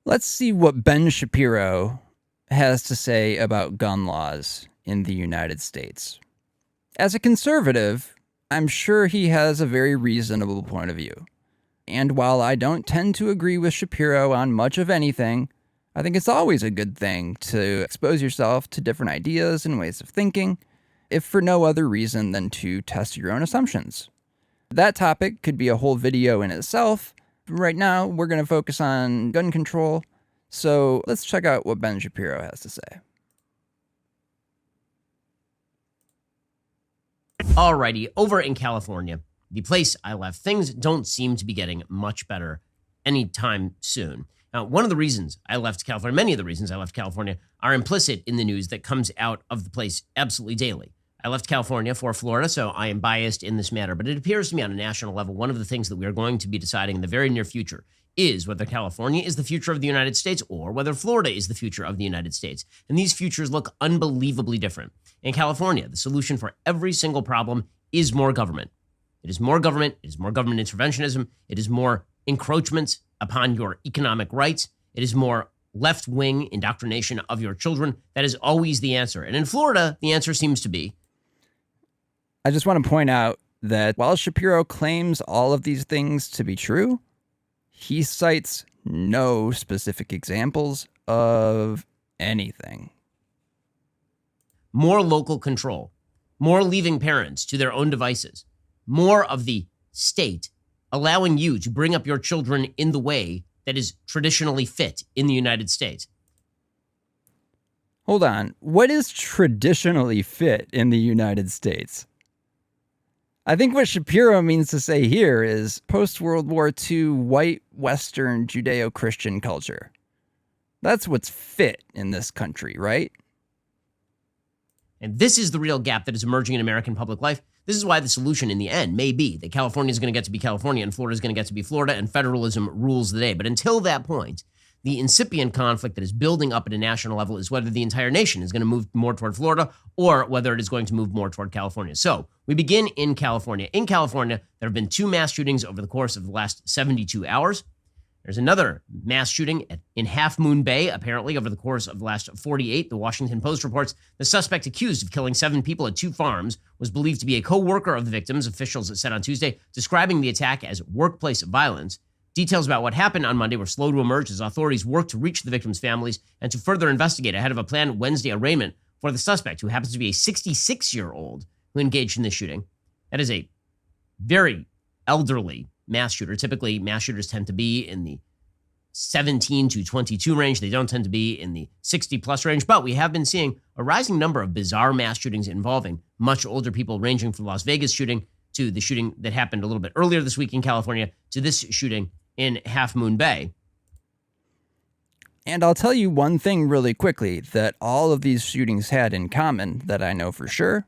Let's see what Ben Shapiro has to say about gun laws in the United States. As a conservative, I'm sure he has a very reasonable point of view. And while I don't tend to agree with Shapiro on much of anything, I think it's always a good thing to expose yourself to different ideas and ways of thinking, if for no other reason than to test your own assumptions. That topic could be a whole video in itself. Right now, we're going to focus on gun control, so let's check out what Ben Shapiro has to say. Alrighty, over in California, the place I left, things don't seem to be getting much better anytime soon. Now, one of the reasons I left California, many of the reasons I left California, are implicit in the news that comes out of the place absolutely daily. I left California for Florida, so I am biased in this matter, but it appears to me on a national level, one of the things that we are going to be deciding in the very near future is whether California is the future of the United States or whether Florida is the future of the United States. And these futures look unbelievably different. In California, the solution for every single problem is more government. It is more government. It is more government interventionism. It is more encroachments upon your economic rights. It is more left-wing indoctrination of your children. That is always the answer. And in Florida, the answer seems to be. I just want to point out that while Shapiro claims all of these things to be true, he cites no specific examples of anything. More local control, more leaving parents to their own devices, more of the state allowing you to bring up your children in the way that is traditionally fit in the United States. Hold on. What is traditionally fit in the United States? I think what Shapiro means to say here is post-World War II white Western Judeo-Christian culture. That's what's fit in this country, right? And this is the real gap that is emerging in American public life. This is why the solution in the end may be that California is going to get to be California and Florida is going to get to be Florida and federalism rules the day. But until that point, the incipient conflict that is building up at a national level is whether the entire nation is going to move more toward Florida or whether it is going to move more toward California. So we begin in California. In California, there have been 2 mass shootings over the course of the last 72 hours. There's another mass shooting in Half Moon Bay, apparently, over the course of the last 48. The Washington Post reports the suspect accused of killing 7 people at 2 farms was believed to be a co-worker of the victims, officials said on Tuesday, describing the attack as workplace violence. Details about what happened on Monday were slow to emerge as authorities worked to reach the victims' families and to further investigate ahead of a planned Wednesday arraignment for the suspect, who happens to be a 66-year-old who engaged in this shooting. That is a very elderly mass shooter. Typically, mass shooters tend to be in the 17 to 22 range. They don't tend to be in the 60-plus range, but we have been seeing a rising number of bizarre mass shootings involving much older people, ranging from the Las Vegas shooting to the shooting that happened a little bit earlier this week in California to this shooting in Half Moon Bay. And I'll tell you one thing really quickly that all of these shootings had in common that I know for sure.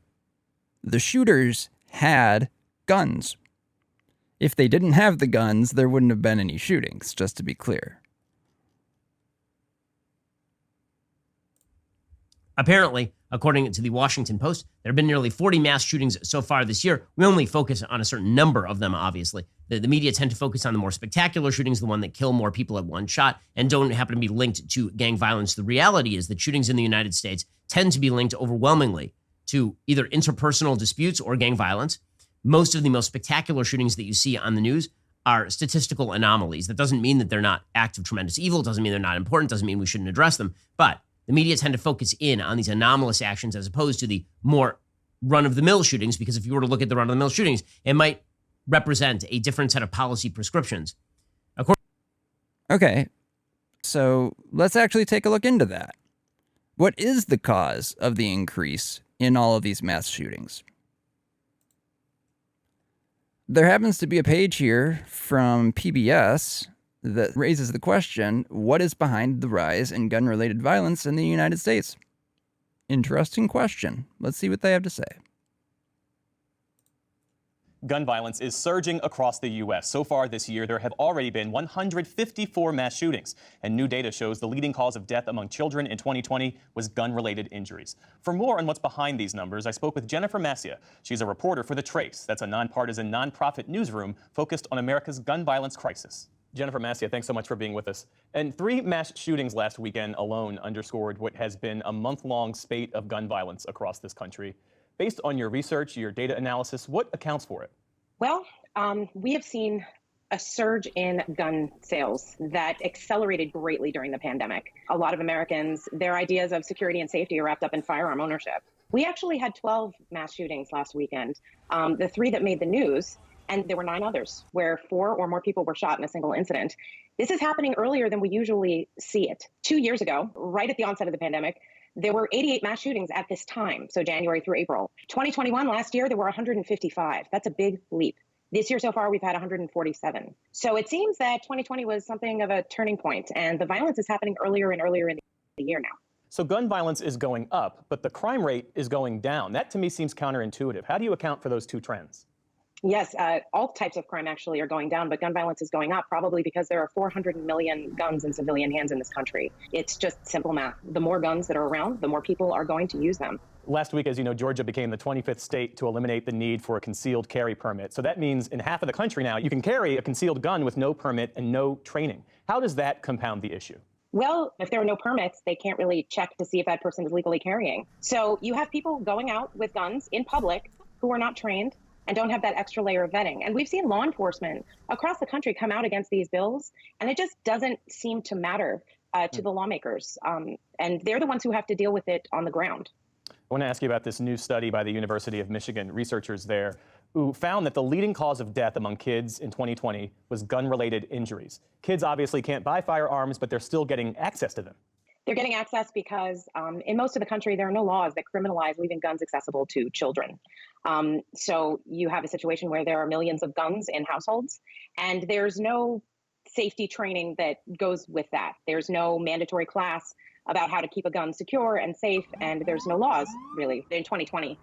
The shooters had guns. If they didn't have the guns, there wouldn't have been any shootings, just to be clear. Apparently, according to the Washington Post, there have been nearly 40 mass shootings so far this year. We only focus on a certain number of them, obviously. The media tend to focus on the more spectacular shootings, the one that kill more people at one shot, and don't happen to be linked to gang violence. The reality is that shootings in the United States tend to be linked overwhelmingly to either interpersonal disputes or gang violence. Most of the most spectacular shootings that you see on the news are statistical anomalies. That doesn't mean that they're not acts of tremendous evil. It doesn't mean they're not important. It doesn't mean we shouldn't address them. But the media tend to focus in on these anomalous actions as opposed to the more run-of-the-mill shootings, because if you were to look at the run-of-the-mill shootings, it might represent a different set of policy prescriptions. Okay, so let's actually take a look into that. What is the cause of the increase in all of these mass shootings? There happens to be a page here from PBS that raises the question, what is behind the rise in gun-related violence in the United States? Interesting question. Let's see what they have to say. Gun violence is surging across the U.S. So far this year, there have already been 154 mass shootings, and new data shows the leading cause of death among children in 2020 was gun-related injuries. For more on what's behind these numbers, I spoke with Jennifer Massia. She's a reporter for The Trace. That's a nonpartisan, nonprofit newsroom focused on America's gun violence crisis. Jennifer Massia, thanks so much for being with us. And 3 mass shootings last weekend alone underscored what has been a month-long spate of gun violence across this country. Based on your research, your data analysis, what accounts for it? Well, we have seen a surge in gun sales that accelerated greatly during the pandemic. A lot of Americans, their ideas of security and safety are wrapped up in firearm ownership. We actually had 12 mass shootings last weekend, the 3 that made the news, and there were 9 others where 4 or more people were shot in a single incident. This is happening earlier than we usually see it. 2 years ago, right at the onset of the pandemic, there were 88 mass shootings at this time, so January through April. 2021, last year, there were 155. That's a big leap. This year so far, we've had 147. So it seems that 2020 was something of a turning point, and the violence is happening earlier and earlier in the year now. So gun violence is going up, but the crime rate is going down. That to me seems counterintuitive. How do you account for those 2 trends? Yes, all types of crime actually are going down, but gun violence is going up probably because there are 400 million guns in civilian hands in this country. It's just simple math. The more guns that are around, the more people are going to use them. Last week, as you know, Georgia became the 25th state to eliminate the need for a concealed carry permit. So that means in half of the country now, you can carry a concealed gun with no permit and no training. How does that compound the issue? Well, if there are no permits, they can't really check to see if that person is legally carrying. So you have people going out with guns in public who are not trained and don't have that extra layer of vetting. And we've seen law enforcement across the country come out against these bills, and it just doesn't seem to matter to the lawmakers. And they're the ones who have to deal with it on the ground. I want to ask you about this new study by the University of Michigan, researchers there, who found that the leading cause of death among kids in 2020 was gun-related injuries. Kids obviously can't buy firearms, but they're still getting access to them. They're getting access because in most of the country, there are no laws that criminalize leaving guns accessible to children. So you have a situation where there are millions of guns in households, and there's no safety training that goes with that. There's no mandatory class about how to keep a gun secure and safe, and there's no laws, really. In 2020,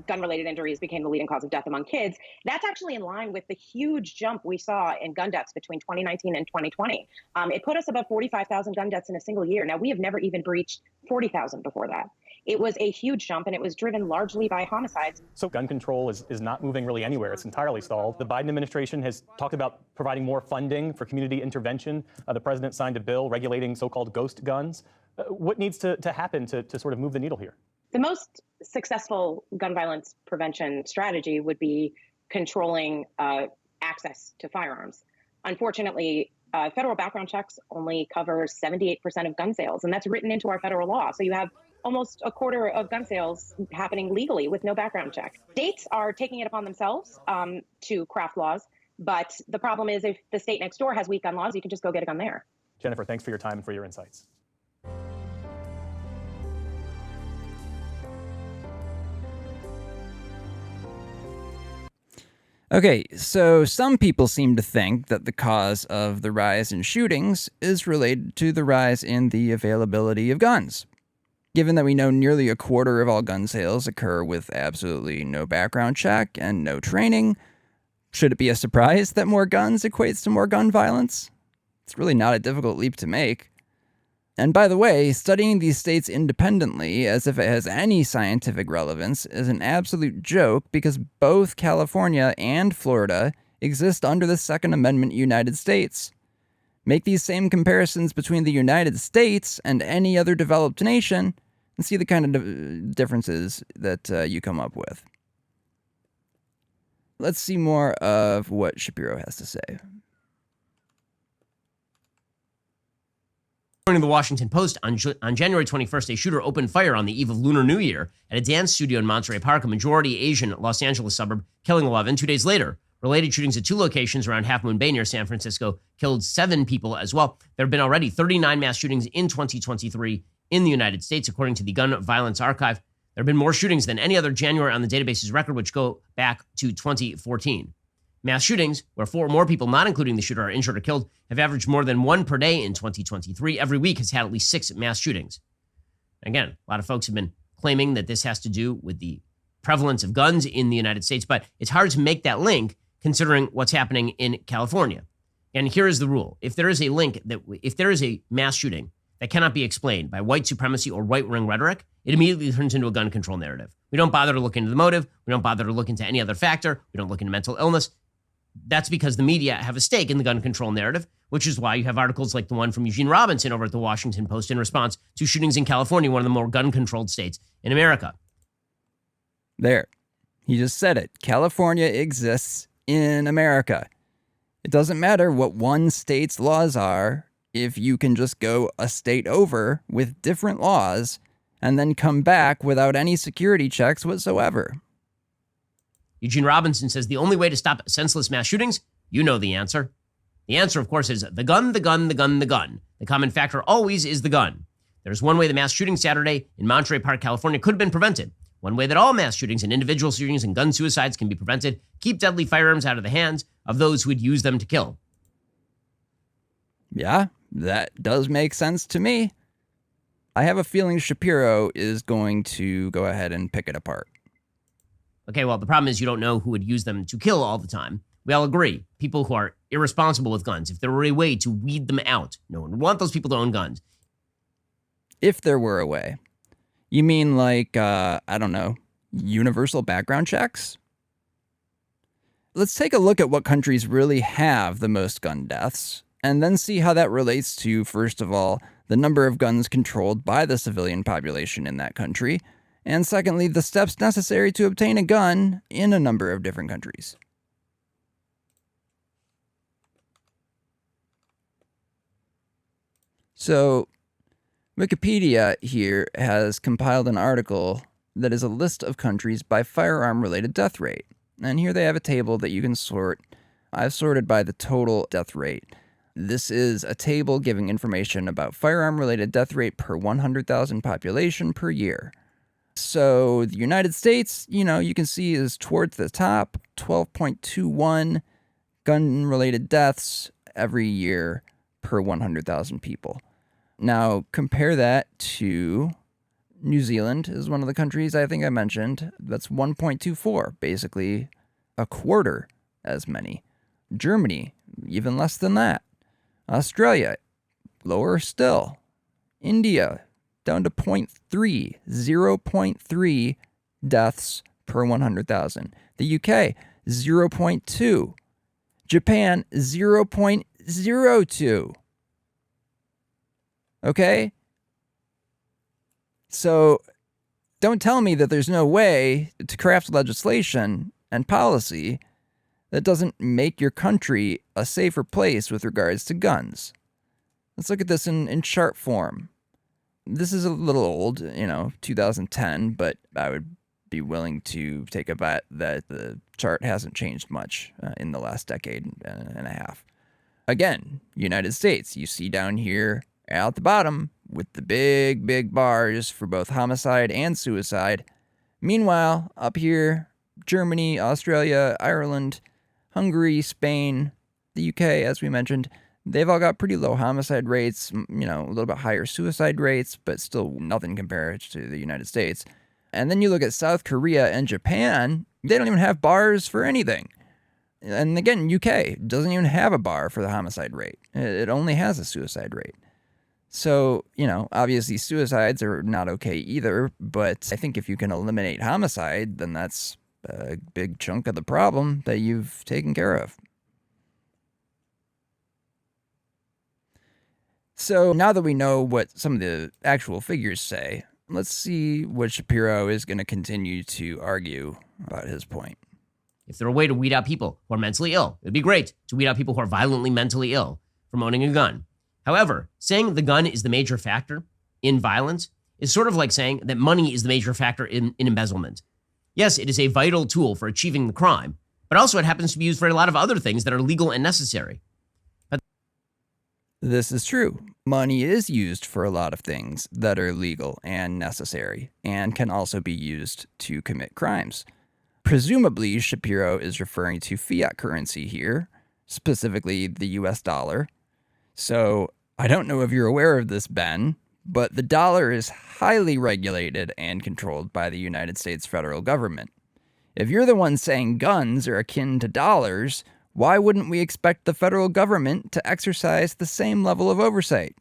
gun-related injuries became the leading cause of death among kids. That's actually in line with the huge jump we saw in gun deaths between 2019 and 2020. It put us above 45,000 gun deaths in a single year. Now, we have never even breached 40,000 before that. It was a huge jump, and it was driven largely by homicides. So gun control is not moving really anywhere. It's entirely stalled. The Biden administration has talked about providing more funding for community intervention. The president signed a bill regulating so-called ghost guns. What needs to happen to sort of move the needle here? The most successful gun violence prevention strategy would be controlling access to firearms. Unfortunately, federal background checks only cover 78% of gun sales, and that's written into our federal law. So you have almost a quarter of gun sales happening legally with no background check. States are taking it upon themselves to craft laws, but the problem is if the state next door has weak gun laws, you can just go get a gun there. Jennifer, thanks for your time and for your insights. Okay, so some people seem to think that the cause of the rise in shootings is related to the rise in the availability of guns. Given that we know nearly a quarter of all gun sales occur with absolutely no background check and no training, should it be a surprise that more guns equates to more gun violence? It's really not a difficult leap to make. And by the way, studying these states independently as if it has any scientific relevance is an absolute joke because both California and Florida exist under the Second Amendment United States. Make these same comparisons between the United States and any other developed nation and see the kind of differences that you come up with. Let's see more of what Shapiro has to say. According to the Washington Post, on January 21st, a shooter opened fire on the eve of Lunar New Year at a dance studio in Monterey Park, a majority Asian Los Angeles suburb, killing 11. 2 days later, related shootings at 2 locations around Half Moon Bay near San Francisco killed 7 people as well. There have been already 39 mass shootings in 2023 in the United States, according to the Gun Violence Archive. There have been more shootings than any other January on the database's record, which go back to 2014. Mass shootings, where 4 or more people, not including the shooter, are injured or killed, have averaged more than 1 per day in 2023. Every week has had at least 6 mass shootings. Again, a lot of folks have been claiming that this has to do with the prevalence of guns in the United States, but it's hard to make that link considering what's happening in California. And here is the rule. If there is a link, if there is a mass shooting that cannot be explained by white supremacy or right-wing rhetoric, it immediately turns into a gun control narrative. We don't bother to look into the motive. We don't bother to look into any other factor. We don't look into mental illness. That's because the media have a stake in the gun control narrative, which is why you have articles like the one from Eugene Robinson over at the Washington Post in response to shootings in California, one of the more gun-controlled states in America. There. He just said it. California exists in America. It doesn't matter what one state's laws are if you can just go a state over with different laws and then come back without any security checks whatsoever. Eugene Robinson says the only way to stop senseless mass shootings, you know the answer. The answer, of course, is the gun, the gun, the gun, the gun. The common factor always is the gun. There's one way the mass shooting Saturday in Monterey Park, California could have been prevented. One way that all mass shootings and individual shootings and gun suicides can be prevented: keep deadly firearms out of the hands of those who would use them to kill. Yeah, that does make sense to me. I have a feeling Shapiro is going to go ahead and pick it apart. Okay, well, the problem is you don't know who would use them to kill all the time. We all agree. People who are irresponsible with guns, if there were a way to weed them out, no one would want those people to own guns. If there were a way. You mean like, I don't know, universal background checks? Let's take a look at what countries really have the most gun deaths, and then see how that relates to, first of all, the number of guns controlled by the civilian population in that country, and secondly, the steps necessary to obtain a gun in a number of different countries. So, Wikipedia here has compiled an article that is a list of countries by firearm-related death rate. And here they have a table that you can sort. I've sorted by the total death rate. This is a table giving information about firearm-related death rate per 100,000 population per year. So the United States, you can see is towards the top, 12.21 gun-related deaths every year per 100,000 people. Now, compare that to New Zealand is one of the countries I think I mentioned. That's 1.24, basically a quarter as many. Germany, even less than that. Australia, lower still. India, down to 0.3 deaths per 100,000. The UK, 0.2. Japan, 0.02. Okay? So don't tell me that there's no way to craft legislation and policy that doesn't make your country a safer place with regards to guns. Let's look at this in chart form. This is a little old, 2010, but I would be willing to take a bet that the chart hasn't changed much in the last decade and a half. Again, United States, you see down here at the bottom with the big bars for both homicide and suicide. Meanwhile, up here, Germany, Australia, Ireland, Hungary, Spain, the UK, as we mentioned, they've all got pretty low homicide rates, a little bit higher suicide rates, but still nothing compared to the United States. And then you look at South Korea and Japan, they don't even have bars for anything. And again, UK doesn't even have a bar for the homicide rate. It only has a suicide rate. So, obviously suicides are not okay either, but I think if you can eliminate homicide, then that's a big chunk of the problem that you've taken care of. So now that we know what some of the actual figures say, let's see what Shapiro is going to continue to argue about his point. If there were a way to weed out people who are mentally ill, it would be great to weed out people who are violently mentally ill from owning a gun. However, saying the gun is the major factor in violence is sort of like saying that money is the major factor in embezzlement. Yes, it is a vital tool for achieving the crime, but also it happens to be used for a lot of other things that are legal and necessary. This is true. Money is used for a lot of things that are legal and necessary, and can also be used to commit crimes. Presumably, Shapiro is referring to fiat currency here, specifically the US dollar. So, I don't know if you're aware of this, Ben, but the dollar is highly regulated and controlled by the United States federal government. If you're the one saying guns are akin to dollars, why wouldn't we expect the federal government to exercise the same level of oversight?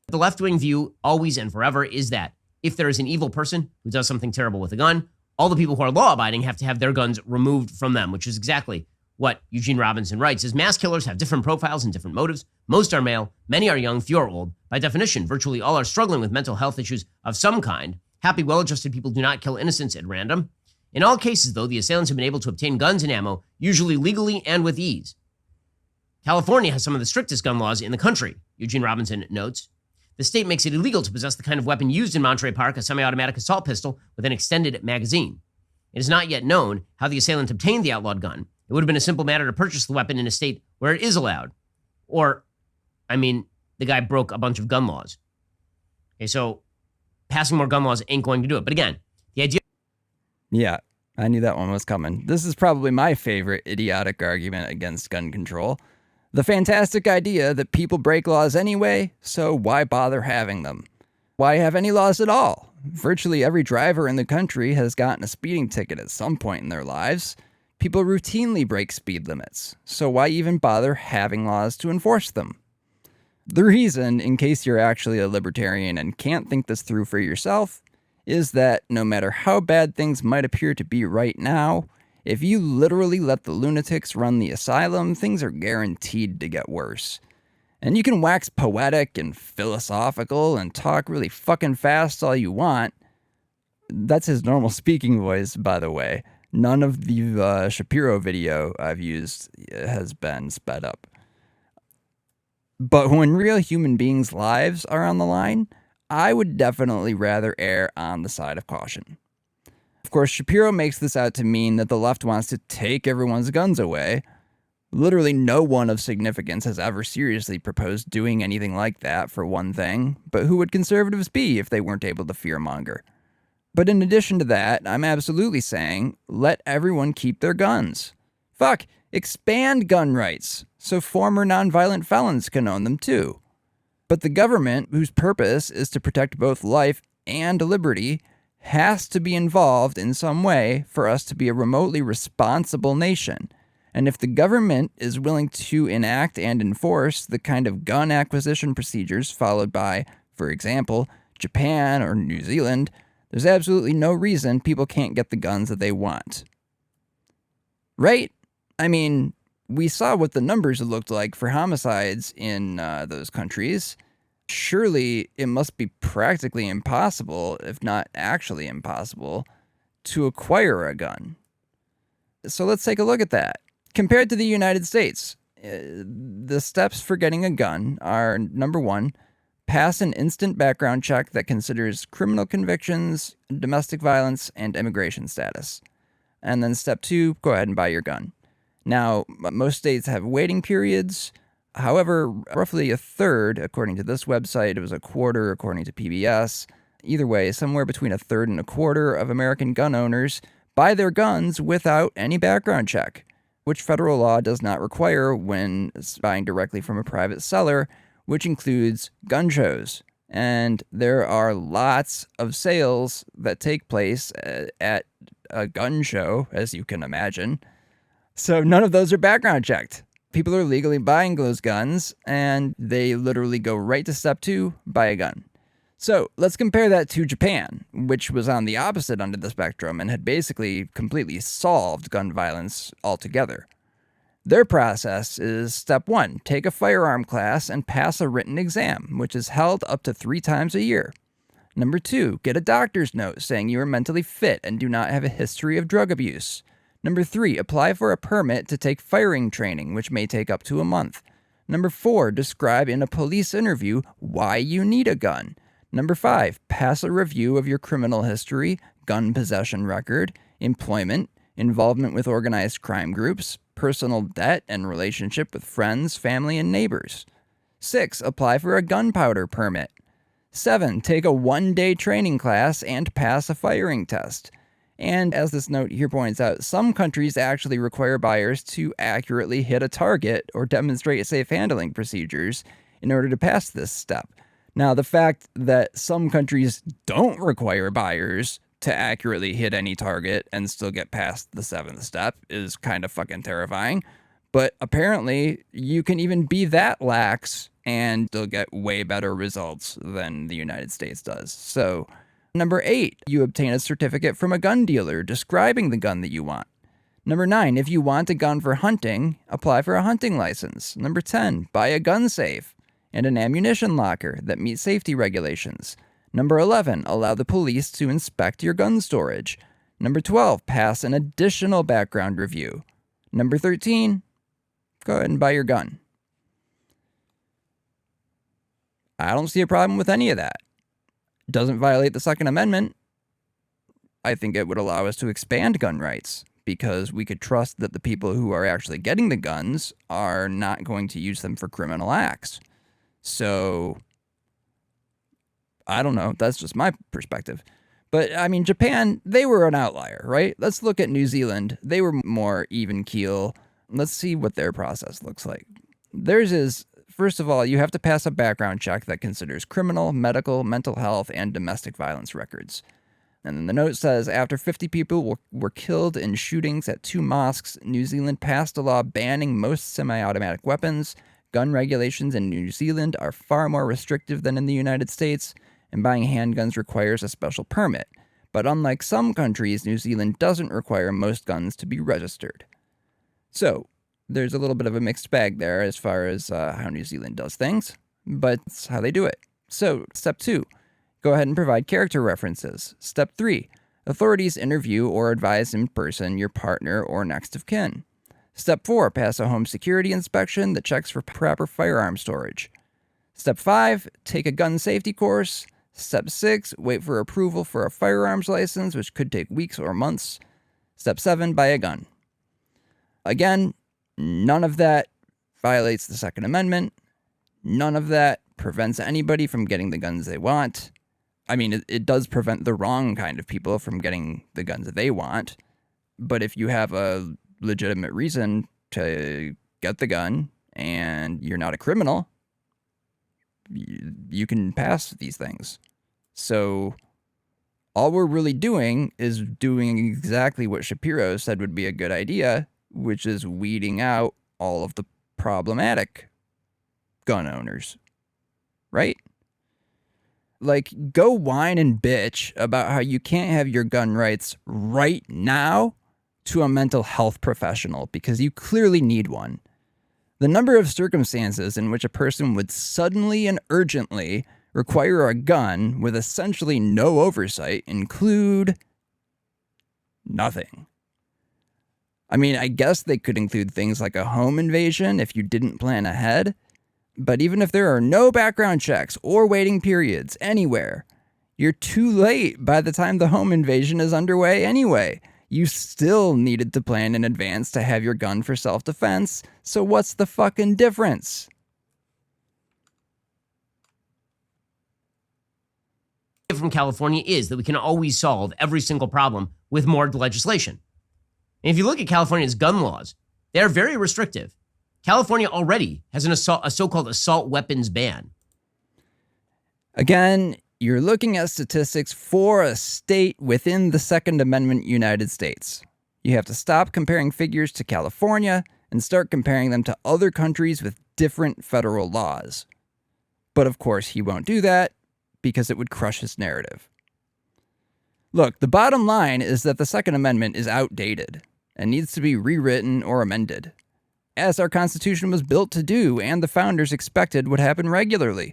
The left-wing view, always and forever, is that if there is an evil person who does something terrible with a gun, all the people who are law-abiding have to have their guns removed from them, which is exactly what Eugene Robinson writes, is mass killers have different profiles and different motives. Most are male, many are young, few are old. By definition, virtually all are struggling with mental health issues of some kind. Happy, well-adjusted people do not kill innocents at random. In all cases, though, the assailants have been able to obtain guns and ammo, usually legally and with ease. California has some of the strictest gun laws in the country, Eugene Robinson notes. The state makes it illegal to possess the kind of weapon used in Monterey Park, a semi-automatic assault pistol with an extended magazine. It is not yet known how the assailant obtained the outlawed gun. It would have been a simple matter to purchase the weapon in a state where it is allowed. Or, the guy broke a bunch of gun laws. Okay, so passing more gun laws ain't going to do it. But again, the idea... Yeah, I knew that one was coming. This is probably my favorite idiotic argument against gun control. The fantastic idea that people break laws anyway, so why bother having them? Why have any laws at all? Virtually every driver in the country has gotten a speeding ticket at some point in their lives. People routinely break speed limits, so why even bother having laws to enforce them? The reason, in case you're actually a libertarian and can't think this through for yourself, is that no matter how bad things might appear to be right now, if you literally let the lunatics run the asylum, things are guaranteed to get worse. And you can wax poetic and philosophical and talk really fucking fast all you want. That's his normal speaking voice, by the way. None of the Shapiro video I've used has been sped up. But when real human beings' lives are on the line, I would definitely rather err on the side of caution. Of course, Shapiro makes this out to mean that the left wants to take everyone's guns away. Literally no one of significance has ever seriously proposed doing anything like that, for one thing, but who would conservatives be if they weren't able to fearmonger? But in addition to that, I'm absolutely saying, let everyone keep their guns. Fuck, expand gun rights, so former nonviolent felons can own them too. But the government, whose purpose is to protect both life and liberty, has to be involved in some way for us to be a remotely responsible nation. And if the government is willing to enact and enforce the kind of gun acquisition procedures followed by, for example, Japan or New Zealand, there's absolutely no reason people can't get the guns that they want. Right? We saw what the numbers looked like for homicides in those countries. Surely it must be practically impossible, if not actually impossible, to acquire a gun. So let's take a look at that. Compared to the United States, the steps for getting a gun are, number one, pass an instant background check that considers criminal convictions, domestic violence, and immigration status. And then step two, go ahead and buy your gun. Now, most states have waiting periods. However, roughly a third, according to this website, it was a quarter according to PBS. Either way, somewhere between a third and a quarter of American gun owners buy their guns without any background check, which federal law does not require when buying directly from a private seller, which includes gun shows. And there are lots of sales that take place at a gun show, as you can imagine. So none of those are background checked. People are legally buying those guns, and they literally go right to step two, buy a gun. So let's compare that to Japan, which was on the opposite end of the spectrum and had basically completely solved gun violence altogether. Their process is step one, take a firearm class and pass a written exam, which is held up to 3 times a year. Number two, get a doctor's note saying you are mentally fit and do not have a history of drug abuse. Number 3, apply for a permit to take firing training, which may take up to a month. Number 4, describe in a police interview why you need a gun. Number 5, pass a review of your criminal history, gun possession record, employment, involvement with organized crime groups, personal debt and relationship with friends, family, and neighbors. 6, apply for a gunpowder permit. 7, take a 1-day training class and pass a firing test. And as this note here points out, some countries actually require buyers to accurately hit a target or demonstrate safe handling procedures in order to pass this step. Now, the fact that some countries don't require buyers to accurately hit any target and still get past the 7th step is kind of fucking terrifying. But apparently, you can even be that lax and still get way better results than the United States does. So, Number 8, you obtain a certificate from a gun dealer describing the gun that you want. Number 9, if you want a gun for hunting, apply for a hunting license. Number 10, buy a gun safe and an ammunition locker that meet safety regulations. Number 11, allow the police to inspect your gun storage. Number 12, pass an additional background review. Number 13, go ahead and buy your gun. I don't see a problem with any of that. It doesn't violate the Second Amendment. I think it would allow us to expand gun rights because we could trust that the people who are actually getting the guns are not going to use them for criminal acts. So, I don't know. That's just my perspective. But, I mean, Japan, they were an outlier, right? Let's look at New Zealand. They were more even keel. Let's see what their process looks like. Theirs is, first of all, you have to pass a background check that considers criminal, medical, mental health, and domestic violence records. And then the note says, after 50 people were killed in shootings at 2 mosques, New Zealand passed a law banning most semi-automatic weapons. Gun regulations in New Zealand are far more restrictive than in the United States, and buying handguns requires a special permit. But unlike some countries, New Zealand doesn't require most guns to be registered. So, there's a little bit of a mixed bag there as far as how New Zealand does things, but it's how they do it. So, step 2, go ahead and provide character references. Step 3, authorities interview or advise in person your partner or next of kin. Step 4, pass a home security inspection that checks for proper firearm storage. Step 5, take a gun safety course. Step 6, wait for approval for a firearms license, which could take weeks or months. Step 7, buy a gun. Again, none of that violates the Second Amendment. None of that prevents anybody from getting the guns they want. I mean, it does prevent the wrong kind of people from getting the guns that they want. But if you have a legitimate reason to get the gun and you're not a criminal, you can pass these things. So all we're really doing is doing exactly what Shapiro said would be a good idea, which is weeding out all of the problematic gun owners, right? Like, go whine and bitch about how you can't have your gun rights right now to a mental health professional because you clearly need one. The number of circumstances in which a person would suddenly and urgently require a gun with essentially no oversight include nothing. I mean, I guess they could include things like a home invasion if you didn't plan ahead, but even if there are no background checks or waiting periods anywhere, you're too late by the time the home invasion is underway anyway. You still needed to plan in advance to have your gun for self-defense, so what's the fucking difference? From California is that we can always solve every single problem with more legislation. And if you look at California's gun laws, they're very restrictive. California already has a so-called assault weapons ban. Again, you're looking at statistics for a state within the Second Amendment United States. You have to stop comparing figures to California and start comparing them to other countries with different federal laws. But of course, he won't do that because it would crush his narrative. Look, the bottom line is that the Second Amendment is outdated and needs to be rewritten or amended, as our Constitution was built to do and the founders expected would happen regularly.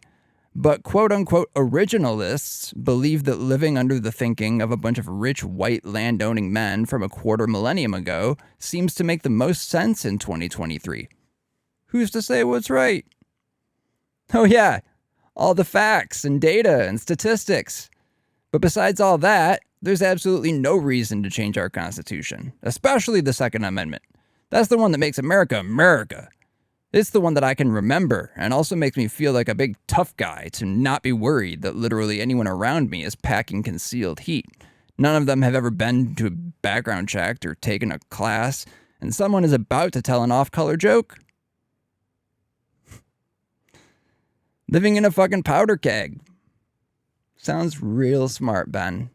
But quote-unquote originalists believe that living under the thinking of a bunch of rich white land-owning men from a quarter millennium ago seems to make the most sense in 2023. Who's to say what's right? Oh yeah, all the facts and data and statistics. But besides all that, there's absolutely no reason to change our Constitution, especially the Second Amendment. That's the one that makes America America. It's the one that I can remember and also makes me feel like a big tough guy to not be worried that literally anyone around me is packing concealed heat. None of them have ever been to a background check or taken a class, and someone is about to tell an off-color joke. Living in a fucking powder keg. Sounds real smart, Ben.